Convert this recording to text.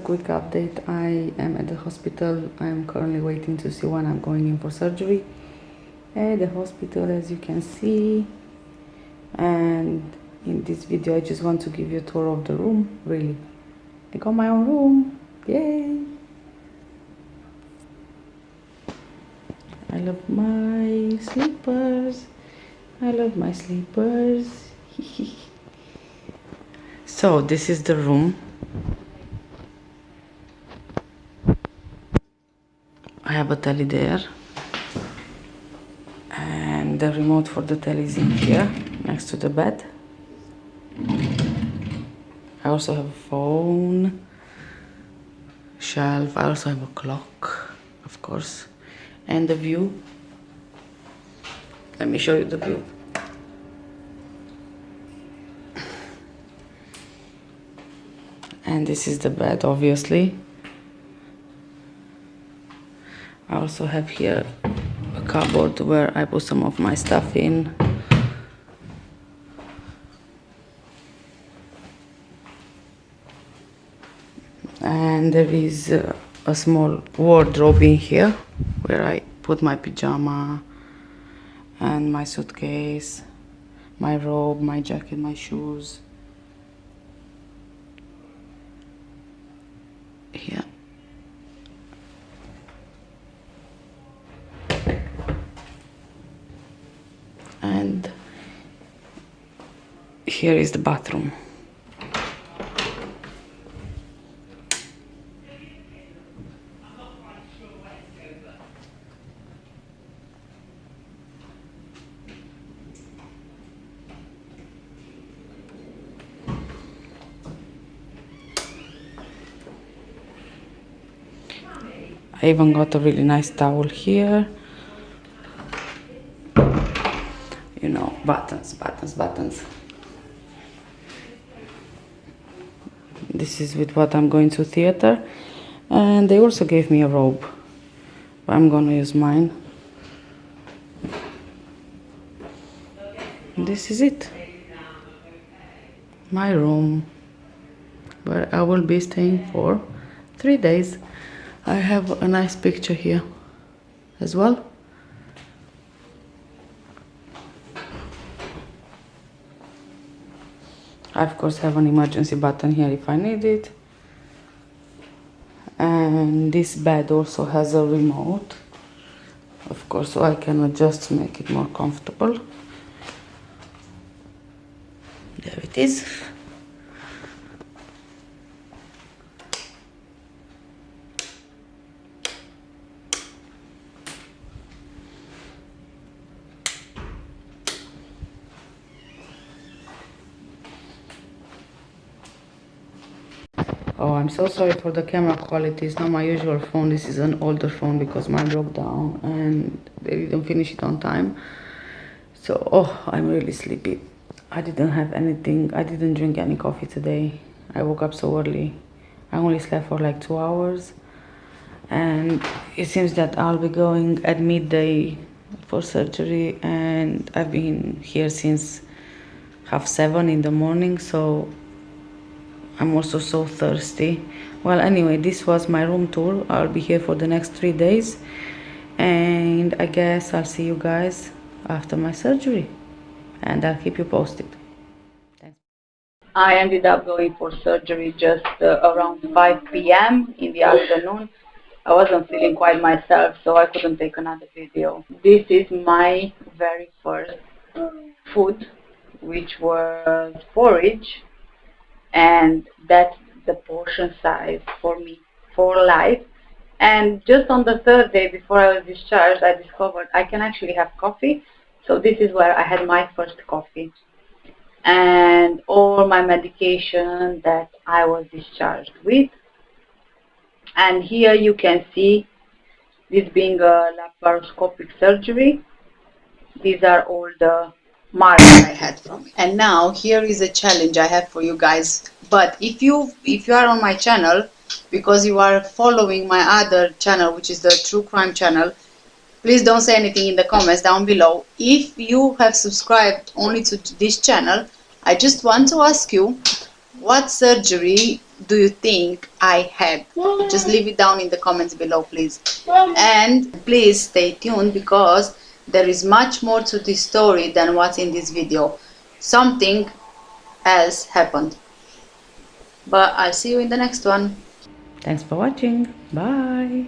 quick update. I am at the hospital. I am currently waiting to see when I'm going in for surgery at the hospital, as you can see. And in this video I just want to give you a tour of the room. Really, I got my own room. Yay! I love my slippers. I love my slippers. So this is the room. I have a telly there, and the remote for the telly is in here next to the bed. I also have a phone, shelf. I also have a clock, of course, and the view. Let me show you the view. And this is the bed, obviously. I also have here a cupboard where I put some of my stuff in. And there is a small wardrobe in here where I put my pajama and my suitcase, my robe, my jacket, my shoes. Here. And here is the bathroom. I even got a really nice towel here. You know, buttons, buttons, buttons. This is with what I'm going to theater. And they also gave me a robe. But I'm gonna use mine. And this is it. My room, where I will be staying for 3 days. I have a nice picture here as well. I of course have an emergency button here if I need it. And this bed also has a remote, of course, so I can adjust to make it more comfortable. There it is. Oh, I'm so sorry for the camera quality. It's not my usual phone. This is an older phone because mine broke down and they didn't finish it on time. So, oh, I'm really sleepy. I didn't have anything. I didn't drink any coffee today. I woke up so early. I only slept for like 2 hours. And it seems that I'll be going at midday for surgery. And I've been here since 7:30 in the morning. So I'm also so thirsty. Well, anyway, this was my room tour. I'll be here for the next 3 days. And I guess I'll see you guys after my surgery. And I'll keep you posted. Thanks. I ended up going for surgery just around 5 p.m. in the afternoon. I wasn't feeling quite myself, so I couldn't take another video. This is my very first food, which was porridge. And that's the portion size for me for life. And just on the 3rd day before I was discharged, I discovered I can actually have coffee. So this is where I had my first coffee and all my medication that I was discharged with. And here you can see this being a laparoscopic surgery. These are all the marks I had from it. And now here is a challenge I have for you guys. But if you are on my channel, because you are following my other channel, which is the True Crime channel, please don't say anything in the comments down below. If you have subscribed only to this channel, I just want to ask you, what surgery do you think I had? Just leave it down in the comments below, please. And please stay tuned, because there is much more to this story than what's in this video. Something else happened. But I'll see you in the next one. Thanks for watching. Bye.